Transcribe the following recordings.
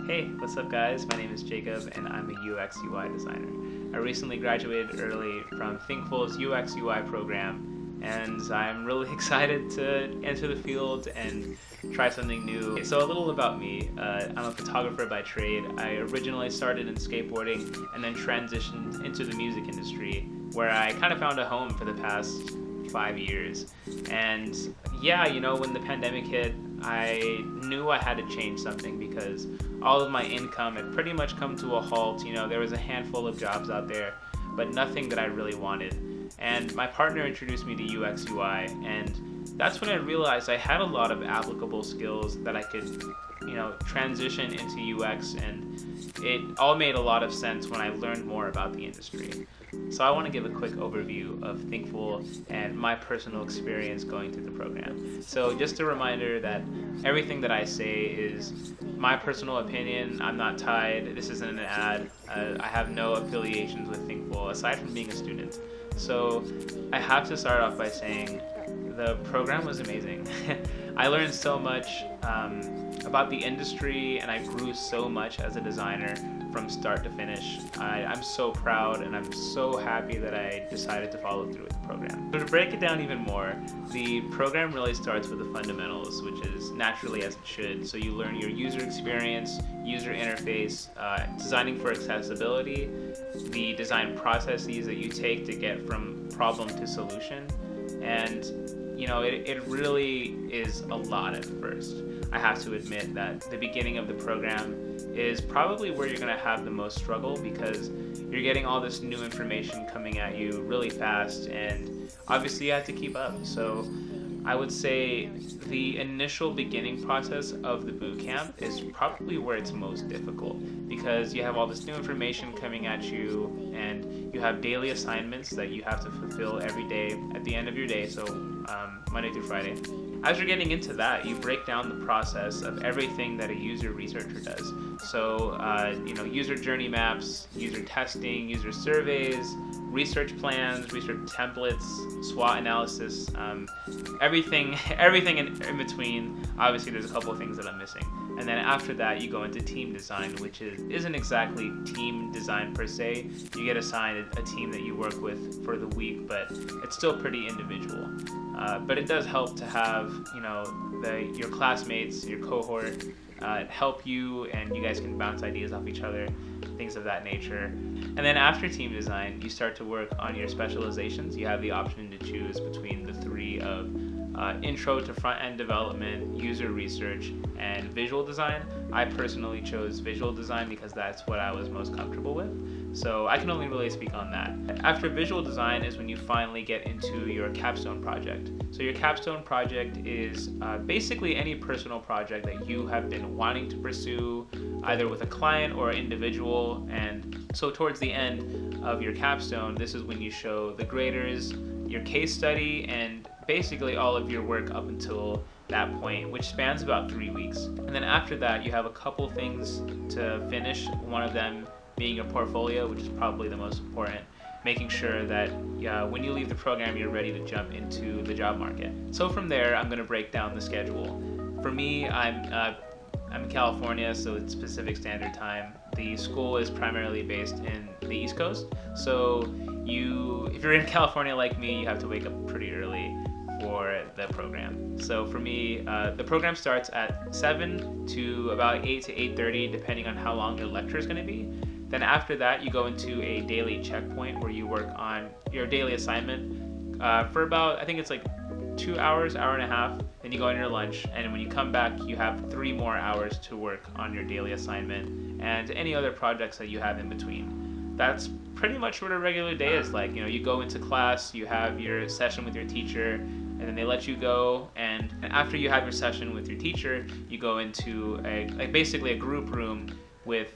Hey, what's up guys? My name is Jacob and I'm a UX UI designer. I recently graduated early from Thinkful's UX UI program and I'm really excited to enter the field and try something new. So a little about me. I'm a photographer by trade. I originally started in skateboarding and then transitioned into the music industry where I kind of found a home for the past 5 years. And yeah, when the pandemic hit, I knew I had to change something because all of my income had pretty much come to a halt. There was a handful of jobs out there, but nothing that I really wanted. And my partner introduced me to UX UI, and that's when I realized I had a lot of applicable skills that I could, transition into UX, and it all made a lot of sense when I learned more about the industry. So I want to give a quick overview of Thinkful and my personal experience going through the program. So just a reminder that everything that I say is my personal opinion. I'm not tied. This isn't an ad. I have no affiliations with Thinkful aside from being a student. So I have to start off by saying the program was amazing. I learned so much about the industry, and I grew so much as a designer from start to finish. I'm so proud and I'm so happy that I decided to follow through with the program. So to break it down even more, the program really starts with the fundamentals, which is naturally as it should. So you learn your user experience, user interface, designing for accessibility, the design processes that you take to get from problem to solution, and it really is a lot at first. I have to admit that the beginning of the program is probably where you're going to have the most struggle because you're getting all this new information coming at you really fast, and obviously you have to keep up. So I would say the initial beginning process of the bootcamp is probably where it's most difficult because you have all this new information coming at you and you have daily assignments that you have to fulfill every day at the end of your day, so Monday through Friday. As you're getting into that, you break down the process of everything that a user researcher does. So, user journey maps, user testing, user surveys, research plans, research templates, SWOT analysis, everything in between. Obviously, there's a couple of things that I'm missing. And then after that, you go into team design, which isn't exactly team design per se. You get assigned a team that you work with for the week, but it's still pretty individual. But it does help to have, your classmates, your cohort, help you, and you guys can bounce ideas off each other, things of that nature. And then after team design, you start to work on your specializations. You have the option to choose between the three of intro to front-end development, user research, and visual design. I personally chose visual design because that's what I was most comfortable with. So I can only really speak on that. After visual design is when you finally get into your capstone project. So your capstone project is basically any personal project that you have been wanting to pursue, either with a client or an individual. And so towards the end of your capstone, this is when you show the graders your case study and basically all of your work up until that point, which spans about 3 weeks. And then after that, you have a couple things to finish, one of them being your portfolio, which is probably the most important, making sure that when you leave the program, you're ready to jump into the job market. So from there, I'm going to break down the schedule. For me, I'm in California, so it's Pacific Standard Time. The school is primarily based in the East Coast, so if you're in California like me, you have to wake up pretty early for the program. So for me, the program starts at 7 to about 8 to 8:30, depending on how long your lecture is going to be. Then after that, you go into a daily checkpoint where you work on your daily assignment for about, I think it's like 2 hours, hour and a half. Then you go on your lunch, and when you come back, you have 3 more hours to work on your daily assignment and any other projects that you have in between. That's pretty much what a regular day is like. You go into class, you have your session with your teacher, and then they let you go. And after you have your session with your teacher, you go into basically a group room with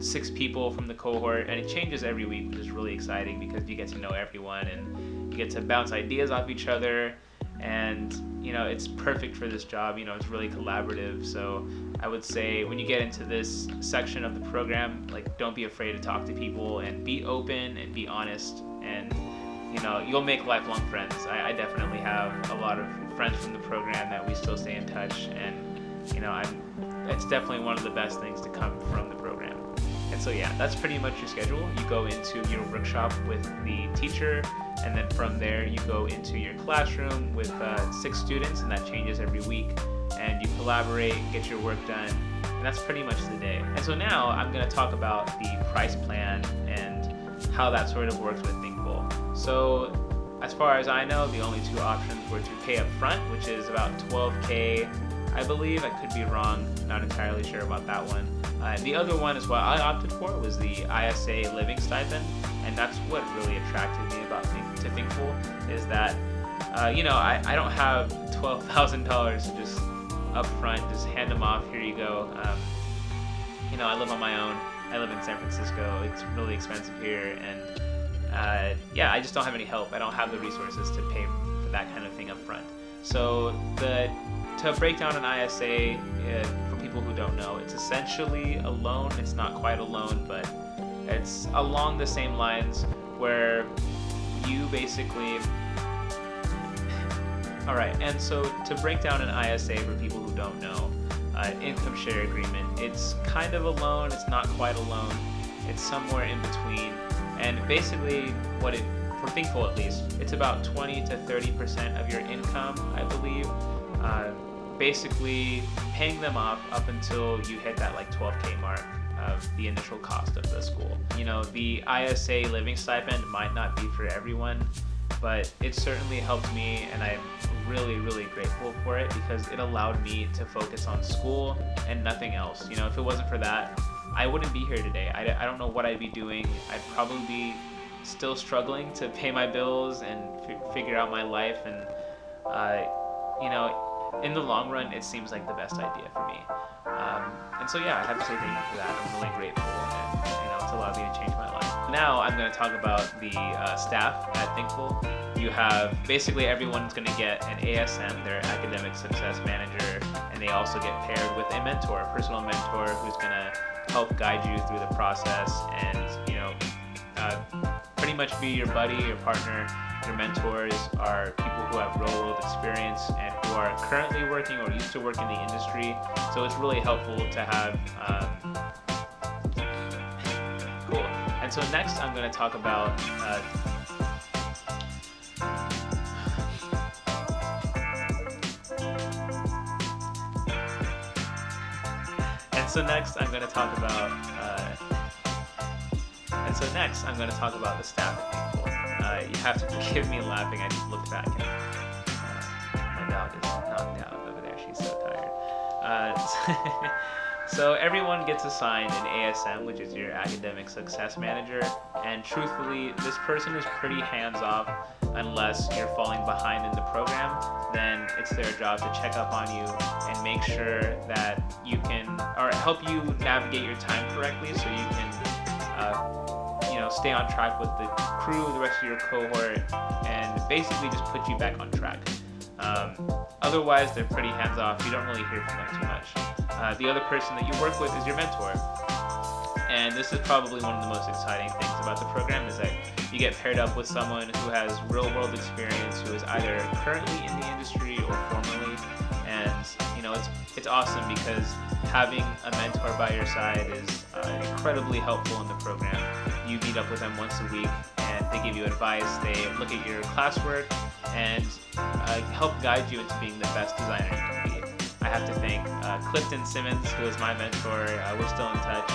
6 people from the cohort, and it changes every week, which is really exciting because you get to know everyone and you get to bounce ideas off each other. And it's perfect for this job. It's really collaborative. So I would say when you get into this section of the program, don't be afraid to talk to people and be open and be honest, and you'll make lifelong friends. I definitely have a lot of friends from the program that we still stay in touch, and I'm it's definitely one of the best things to come from the program. And so yeah, that's pretty much your schedule. You go into your workshop with the teacher, and then from there you go into your classroom with 6 students, and that changes every week. And you collaborate, get your work done, and that's pretty much the day. And so now I'm going to talk about the price plan and how that sort of works with Thinkful. So as far as I know, the only 2 options were to pay up front, which is about $12K, I believe. I could be wrong, not entirely sure about that one. The other one is what I opted for, was the ISA living stipend, and that's what really attracted me about Thinkful, is that I don't have $12,000 to just up front, just hand them off, here you go. I live on my own. I live in San Francisco. It's really expensive here, and I just don't have any help. I don't have the resources to pay for that kind of thing up front. So to break down an ISA, for people who don't know, it's essentially a loan. It's not quite a loan, but it's along the same lines where you basically... Alright, and so to break down an ISA for people who don't know, income share agreement, it's kind of a loan, it's not quite a loan, it's somewhere in between. And basically, for Thinkful at least, it's about 20 to 30% of your income, I believe. Basically, paying them off up until you hit that like 12K mark of the initial cost of the school. The ISA living stipend might not be for everyone, but it certainly helped me, and I'm really, really grateful for it, because it allowed me to focus on school and nothing else. If it wasn't for that, I wouldn't be here today. I don't know what I'd be doing. I'd probably be still struggling to pay my bills and figure out my life, and in the long run, it seems like the best idea for me. And so yeah, I have to say thank you for that. I'm really grateful, and it's allowed me to change my life. Now I'm going to talk about the staff at Thinkful. You have basically everyone's going to get an ASM, their academic success manager, and they also get paired with a mentor, a personal mentor, who's going to help guide you through the process and pretty much be your buddy, your partner. Your mentors are people who have real-world experience and who are currently working or used to work in the industry. So it's really helpful to have. Cool. And so next, I'm going to talk about. Next, I'm going to talk about the staff at Thinkful. You have to forgive me laughing. I just looked back and my dog is knocked out over there. She's so tired. So everyone gets assigned an ASM, which is your academic success manager. And truthfully, this person is pretty hands-off. Unless you're falling behind in the program, then it's their job to check up on you and make sure that you can, or help you navigate your time correctly, so you can stay on track with the crew, the rest of your cohort, and basically just put you back on track. Otherwise, they're pretty hands-off. You don't really hear from them too much. The other person that you work with is your mentor. And this is probably one of the most exciting things about the program, is that you get paired up with someone who has real-world experience, who is either currently in the industry or formerly. And it's awesome, because having a mentor by your side is incredibly helpful in the program. You meet up with them once a week, and they give you advice. They look at your classwork and help guide you into being the best designer you can be. I have to thank Clifton Simmons, who is my mentor. We're still in touch,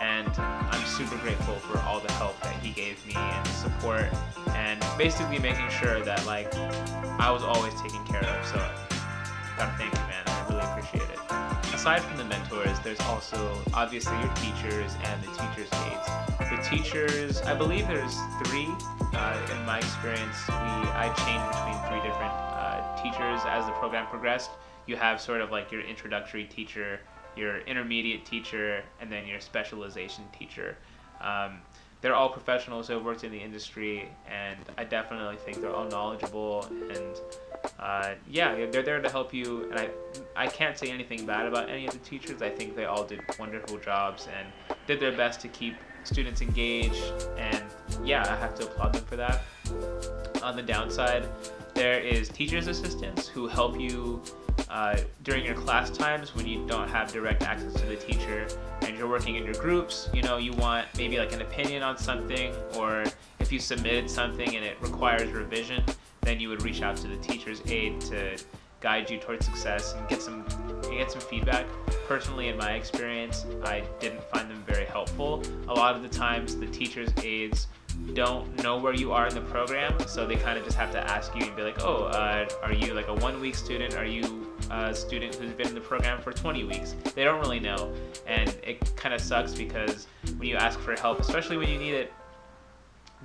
and I'm super grateful for all the help that he gave me and the support, and basically making sure that I was always taken care of. So gotta thank you, man. I really appreciate it. Aside from the mentors, there's also obviously your teachers and the teachers' aides. The teachers, I believe there's 3. In my experience, I changed between 3 different teachers as the program progressed. You have sort of like your introductory teacher, your intermediate teacher, and then your specialization teacher. They're all professionals who have worked in the industry, and I definitely think they're all knowledgeable, and they're there to help you. And I can't say anything bad about any of the teachers. I think they all did wonderful jobs and did their best to keep students engaged, and I have to applaud them for that. On the downside, there is teachers' assistants who help you during your class times when you don't have direct access to the teacher and you're working in your groups, you want maybe like an opinion on something, or if you submitted something and it requires revision, then you would reach out to the teacher's aide to guide you towards success and get some feedback. Personally, in my experience, I didn't find them very helpful. A lot of the times the teacher's aides don't know where you are in the program, so they kind of just have to ask you and be like, are you like a 1-week student? Are you a student who's been in the program for 20 weeks? They don't really know, and it kind of sucks because when you ask for help, especially when you need it,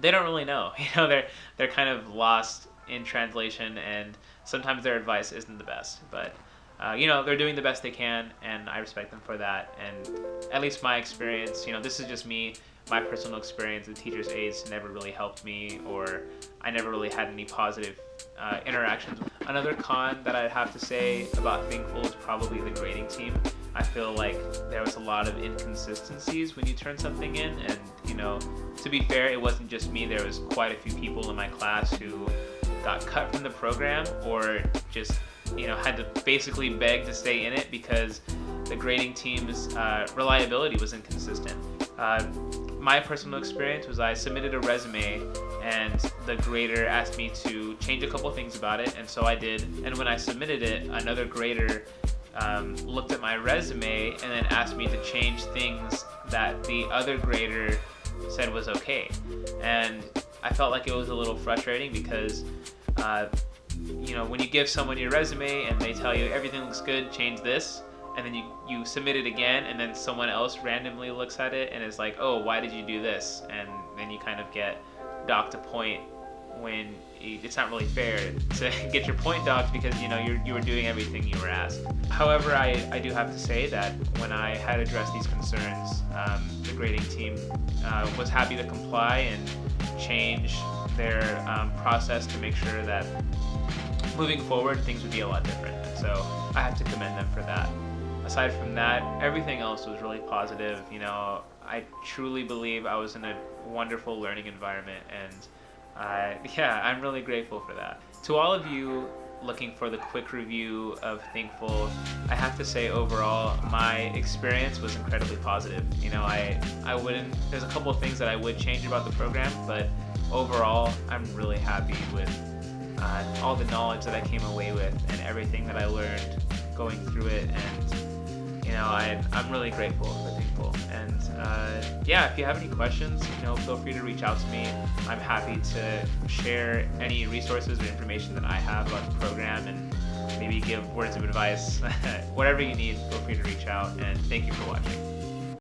they don't really know. They're kind of lost in translation, and sometimes their advice isn't the best, but they're doing the best they can, and I respect them for that. And at least my experience, this is just me, my personal experience, the teacher's aides never really helped me, or I never really had any positive interactions. Another con that I'd have to say about Thinkful is probably the grading team. I feel like there was a lot of inconsistencies when you turn something in, and to be fair, it wasn't just me. There was quite a few people in my class who got cut from the program, or just had to basically beg to stay in it because the grading team's reliability was inconsistent. My personal experience was I submitted a resume and the grader asked me to change a couple things about it, and so I did. And when I submitted it, another grader looked at my resume and then asked me to change things that the other grader said was okay. And I felt like it was a little frustrating because when you give someone your resume and they tell you everything looks good, change this, and then you submit it again, and then someone else randomly looks at it and is like, oh, why did you do this? And then you kind of get docked a point when it's not really fair to get your point docked because you were doing everything you were asked. However, I do have to say that when I had addressed these concerns, the grading team was happy to comply and change their process to make sure that moving forward things would be a lot different. And so I have to commend them for that. Aside from that, everything else was really positive. I truly believe I was in a wonderful learning environment, and I'm really grateful for that. To all of you looking for the quick review of Thinkful, I have to say overall my experience was incredibly positive. I wouldn't, there's a couple of things that I would change about the program, but overall I'm really happy with all the knowledge that I came away with and everything that I learned going through it. And I'm really grateful for Thinkful. And if you have any questions, feel free to reach out to me. I'm happy to share any resources or information that I have about the program, and maybe give words of advice. Whatever you need, feel free to reach out, and thank you for watching.